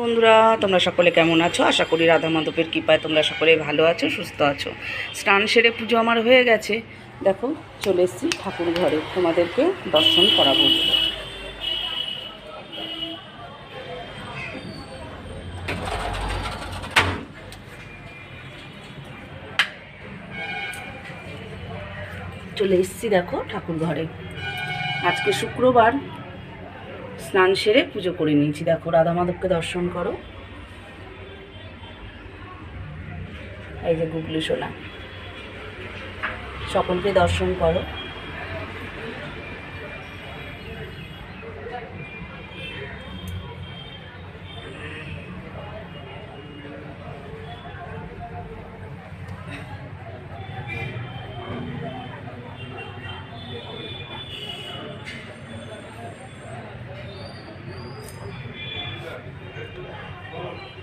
বন্ধুরা, তোমরা সকলে কেমন আছো? আশা করি রাধা মাধবের কৃপায় তোমরা সকলে ভালো আছো, সুস্থ আছো। স্নান সেরে পুজো আমার হয়ে গেছে। দেখো, চলে এসেছি ঠাকুর ঘরে, তোমাদেরকে দর্শন করাবো। চলে এসেছি দেখো ঠাকুর ঘরে। আজকে শুক্রবার, স্নান সেরে পুজো করে নিয়েছি। দেখো, রাধা মাধবকে দর্শন করো। এই যে গুগলি সোনা, সকলকে দর্শন করো।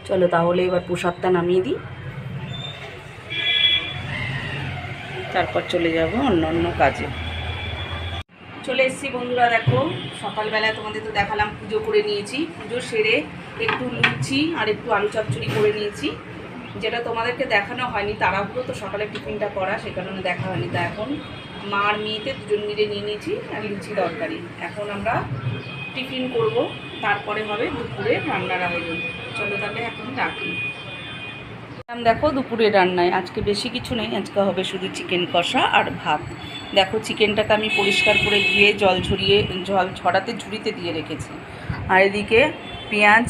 চলো তাহলে এবার প্রসাদটা নামিয়ে দিই, তারপর চলে যাব অন্য কাজে। চলে এসেছি বন্ধুরা, দেখো সকালবেলায় তোমাদের তো দেখালাম পুজো করে নিয়েছি। পুজো সেরে একটু লুচি আর একটু আলু চচ্চড়ি করে নিয়েছি, যেটা তোমাদেরকে দেখানো হয়নি। তাড়াহুড়ো তো সকালে টিফিনটা করা, সে কারণে দেখা হয়নি। তা এখন মা আর মেয়েতে দুজন মিলে নিয়ে নিয়েছি আর লুচি তরকারি। এখন আমরা টিফিন করব, তারপরে হবে দুপুরে রান্নার আয়োজন। চলো তাহলে এখন রাখি। দেখো দুপুরে রান্নায় আজকে বেশি কিছু নেই, আজকে হবে শুধু চিকেন কষা আর ভাত। দেখো চিকেনটাকে আমি পরিষ্কার করে ধুয়ে জল ঝরাতে ঝুড়িতে দিয়ে রেখেছি। আর এদিকে পেঁয়াজ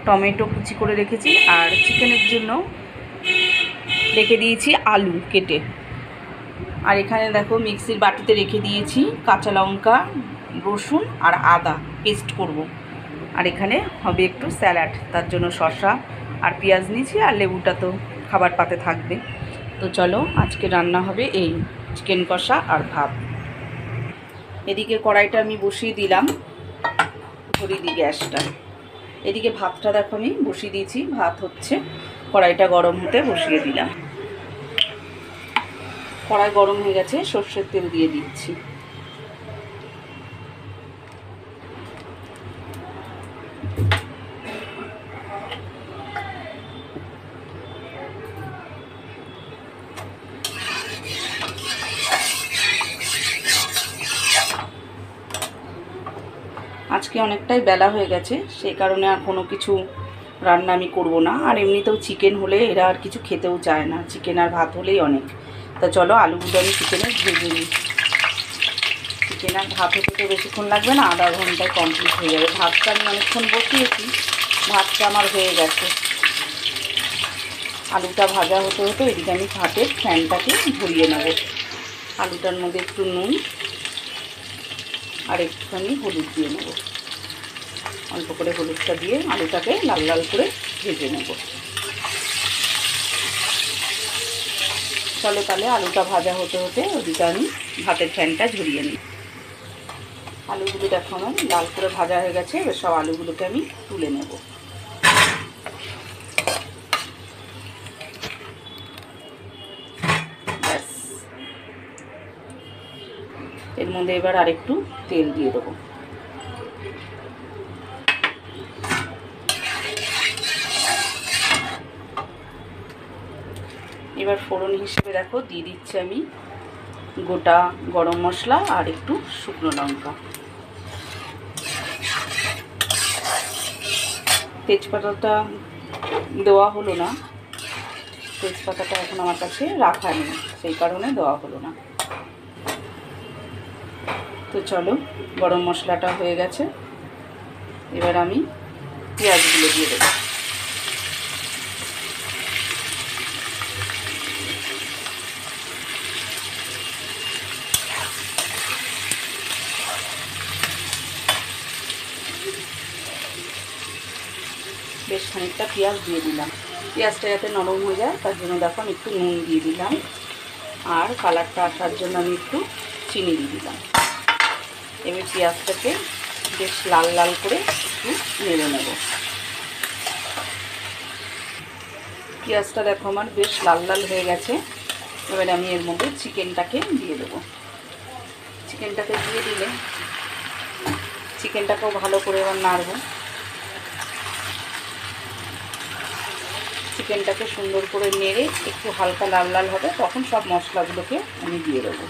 টমেটো কুচি করে রেখেছি, আর চিকেনের জন্য রেখে দিয়েছি আলু কেটে। আর এখানে দেখো মিক্সির বাটিতে রেখে দিয়েছি কাঁচা লঙ্কা, রসুন আর আদা পেস্ট করব। আর এখানে হবে একটু স্যালাড, তার জন্য শসা আর পেঁয়াজ নিয়েছি, আর লেবুটা তো খাবার পাতে থাকবে। তো চলো আজকে রান্না হবে এই চিকেন কষা আর ভাত। এদিকে কড়াইটা আমি বসিয়ে দিলাম, ধরিয়ে দিই গ্যাসটা। এদিকে ভাতটা দেখো আমি বসিয়ে দিয়েছি, ভাত হচ্ছে। কড়াইটা গরম হতে বসিয়ে দিলাম। কড়াই গরম হয়ে গেছে, সর্ষের তেল দিয়ে দিচ্ছি। আজকে অনেকটাই বেলা হয়ে গেছে, সেই কারণে আর কোনো কিছু রান্না আমি করব না। আর এমনিতেও চিকেন হলে এরা আর কিছু খেতেও চায় না, চিকেন আর ভাত হলেই অনেক। তা চলো আলুগুলো আমি চিকেনে ভেজে নিই। চিকেন আর ভাত হতে তো বেশিক্ষণ লাগবে না, আধা ঘন্টায় কমপ্লিট হয়ে যাবে। ভাতটা আমি অনেকক্ষণ বসিয়েছি, ভাতটা আমার হয়ে গেছে। আলুটা ভাজা হতে হতে এদিকে আমি ভাতের ফ্যানটাকে ধরিয়ে নেব। আলুটার মধ্যে একটু নুন আর একটুখানি হলুদ দিয়ে নেব। অল্প করে হলুদটা দিয়ে আলুটাকে লাল লাল করে ভেজে নেব। চলো তাহলে আলুটা ভাজা হতে হতে ওদিকে আমি ভাতের ফ্যানটা ঝরিয়ে নিই। আলুগুলো দেখো আমার লাল করে ভাজা হয়ে গেছে, এবার সব আলুগুলোকে আমি তুলে নেব। ব্যাস, এর মধ্যে এবার আরেকটু তেল দিয়ে দেবো। এবার ফোড়ন হিসেবে দেখো দিয়ে দিচ্ছি আমি গোটা গরম মশলা আর একটু শুকনো লঙ্কা। তেজপাতাটা দেওয়া হলো না, তেজপাতাটা এখন আমার কাছে রাখা নেই, সেই কারণে দেওয়া হলো না। তো চলো, গরম মশলাটা হয়ে গেছে, এবার আমি পেঁয়াজগুলো দিয়ে দেবো। বেশ খানিকটা পেঁয়াজ দিয়ে দিলাম, পেঁয়াজটা যাতে নরম হয়ে যায় তার জন্য দেখো আমি একটু নুন দিয়ে দিলাম, আর কালারটা আসার জন্য আমি একটু চিনি দিয়ে দিলাম। এবার পেঁয়াজটাকে বেশ লাল লাল করে একটু নেড়ে নেব। পেঁয়াজটা দেখো আমার বেশ লাল লাল হয়ে গেছে। এবার আমি এর মধ্যে চিকেনটাকে দিয়ে দেবো। চিকেনটাকে দিয়ে দিলে চিকেনটাকেও ভালো করে এবার নাড়ব। চিকেনটাকে সুন্দর করে নেড়ে একটু হালকা লাল লাল হবে, তখন সব মশলাগুলোকে আমি দিয়ে দেবো।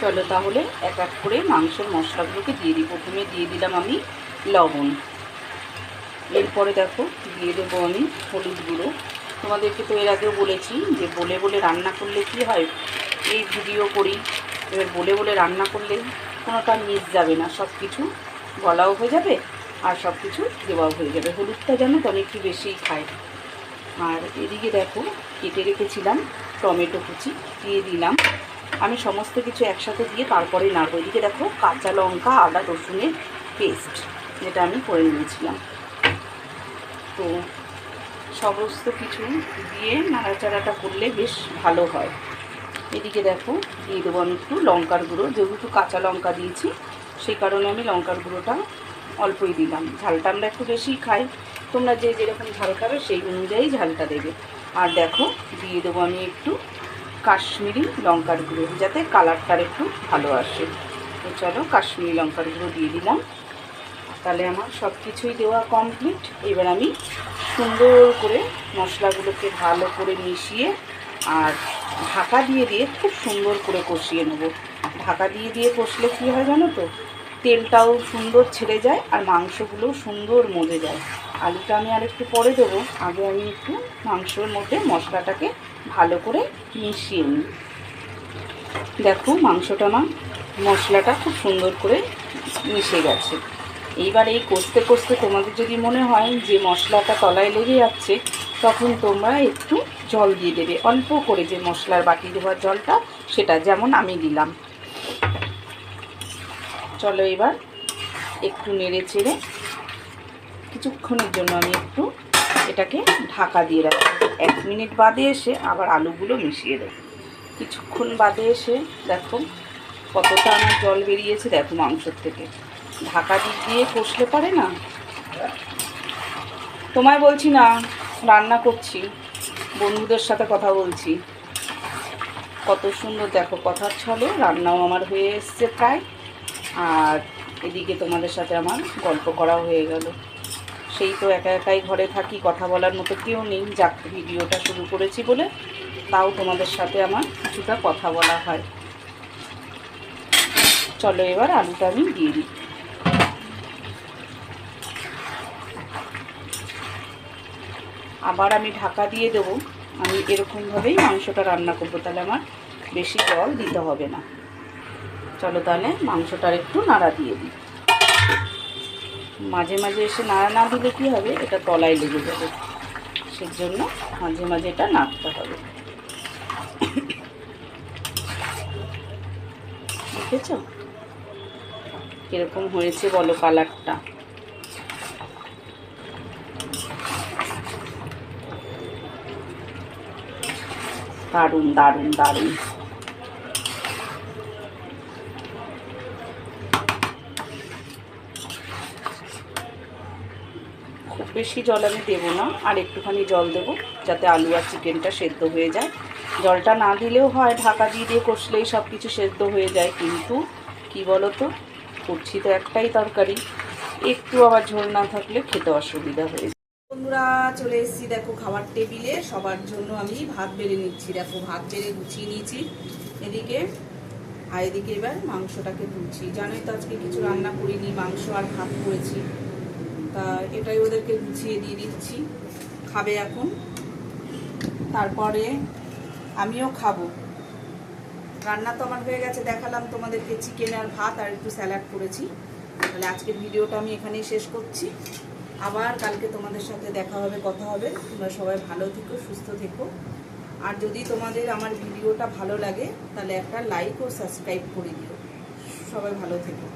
চলো তাহলে এক এক করে মাংসের মশলাগুলোকে দিয়ে দিই। প্রথমে দিয়ে দিলাম আমি লবণ, এরপরে দেখো দিয়ে দেবো আমি হলুদ গুঁড়ো। তোমাদেরকে তো এর আগেও বলেছি যে বলে বলে রান্না করলে কি হয়, এই ভিডিও করি, এবার বলে বলে রান্না করলে কোনোটা মিস যাবে না, সব কিছু বলাও হয়ে যাবে আর সব কিছু দেওয়াও হয়ে যাবে। হলুদটা যেন তো একটু বেশিই খায়। আর এদিকে দেখো কেটে রেখেছিলাম টমেটো কুচি দিয়ে দিলাম। আমি সমস্ত কিছু একসাথে দিয়ে তারপরে নাড়বো। এদিকে দেখো কাঁচা লঙ্কা আদা রসুনের পেস্ট যেটা আমি করে নিয়েছিলাম। তো সমস্ত কিছু দিয়ে নাড়াচাড়াটা করলে বেশ ভালো হয়। এদিকে দেখো দিয়ে দেবো আমি একটু লঙ্কার গুঁড়ো, যেহেতু কাঁচা লঙ্কা দিয়েছি সেই কারণে আমি লঙ্কার গুঁড়োটা অল্পই দিলাম। ঝালটা আমরা একটু বেশিই খাই, তোমরা যে যেরকম ঝাল খাবে সেই অনুযায়ী ঝালটা দেবে। আর দেখো দিয়ে দেবো আমি একটু কাশ্মীরি লঙ্কার গুঁড়ো, যাতে কালারটার একটু ভালো আসে। তো চলো কাশ্মীরি লঙ্কার গুঁড়ো দিয়ে দিলাম। তাহলে আমার সব কিছুই দেওয়া কমপ্লিট। এবার আমি সুন্দর করে মশলাগুলোকে ভালো করে মিশিয়ে আর ঢাকা দিয়ে দিয়ে খুব সুন্দর করে কষিয়ে নেব। ঢাকা দিয়ে দিয়ে কষলে কী হয় জানো তো, তেলটাও সুন্দর ছেড়ে যায় আর মাংসগুলোও সুন্দর মজে যায়। আলুটা আমি আর একটু পরে দেবো, আগে আমি একটু মাংসের মধ্যে মশলাটাকে ভালো করে মিশিয়ে নিই। দেখো মাংসটা আমার মশলাটা খুব সুন্দর করে মিশে গেছে। এইবার এই কষতে কষতে তোমাদের যদি মনে হয় যে মশলাটা তলায় লেগে যাচ্ছে, তখন তোমরা একটু জল দিয়ে দেবে, অল্প করে, যে মশলার বাটি দেওয়ার জলটা সেটা, যেমন আমি দিলাম। চলো এবার একটু নেড়ে চেড়ে কিছুক্ষণের জন্য আমি একটু এটাকে ঢাকা দিয়ে রাখবো। 1 মিনিট বাদে এসে আবার আলুগুলো মিশিয়ে দেবো। কিছুক্ষণ বাদে এসে দেখো কতটা আমার জল বেরিয়েছে, দেখো মাংসের থেকে। ঢাকা দিয়ে কষলে পারে না, তোমায় বলছি না, রান্না করছি, বন্ধুদের সাথে কথা বলছি। কত সুন্দর দেখো কথার ছলে রান্নাও আমার হয়ে এসছে প্রায়, আর এদিকে তোমাদের সাথে আমার গল্প করাও হয়ে গেল। সেই তো একা একাই ঘরে থাকি, কথা বলার মতো কেউ নেই। যাক, ভিডিওটা শুরু করেছি বলে তাও তোমাদের সাথে আমার কিছুটা কথা বলা হয়। চলো এবার আলুটা আমি দিয়ে দিই। আবার আমি ঢাকা দিয়ে দেবো। আমি এরকমভাবেই মাংসটা রান্না করবো, তাহলে আমার বেশি জল দিতে হবে না। চলো তাহলে মাংসটার একটু নাড়া দিয়ে দিই। মাঝে মাঝে এসে নাড়া না দিলে কী হবে, এটা তলায় লেগে যাবে, সেজন্য মাঝে মাঝে এটা নাড়তে হবে। দেখেছ কীরকম হয়েছে বলো কালারটা? দারুণ দারুণ দারুণ। খুব বেশি জল আমি দেবো না, আর একটুখানি জল দেবো যাতে আলু আর চিকেনটা সেদ্ধ হয়ে যায়। জলটা না দিলেও হয়, ঢাকা দিয়ে দিয়ে কষলেই সব কিছু সেদ্ধ হয়ে যায়। কিন্তু কি বলো তো, করছি তো একটাই তরকারি, একটু আবার ঝোল না থাকলে খেতে অসুবিধা হয়ে যায়। বন্ধুরা চলে এসেছি দেখো খাবার টেবিলে, সবার জন্য আমি ভাত বেড়ে নিচ্ছি। দেখো ভাত বেড়ে গুছিয়ে নিয়েছি এদিকে, আর এদিকে এবার মাংসটাকে তুলছি। জানোই তো আজকে কিছু রান্না করিনি, মাংস আর ভাত করেছি, তা এটাই ওদেরকে গুছিয়ে দিয়ে দিচ্ছি। খাবে এখন, তারপরে আমিও খাবো। রান্না তো আমার হয়ে গেছে, দেখালাম তোমাদেরকে, চিকেন আর ভাত আর একটু স্যালাড করেছি। তাহলে আজকের ভিডিওটা আমি এখানেই শেষ করছি। আবার কালকে তোমাদের সাথে দেখা হবে, কথা হবে। তোমরা সবাই ভালো থেকো, সুস্থ থেকো। আর যদি তোমাদের আমার ভিডিওটা ভালো লাগে তাহলে একটা লাইক ও সাবস্ক্রাইব করে দিও। সবাই ভালো থেকো।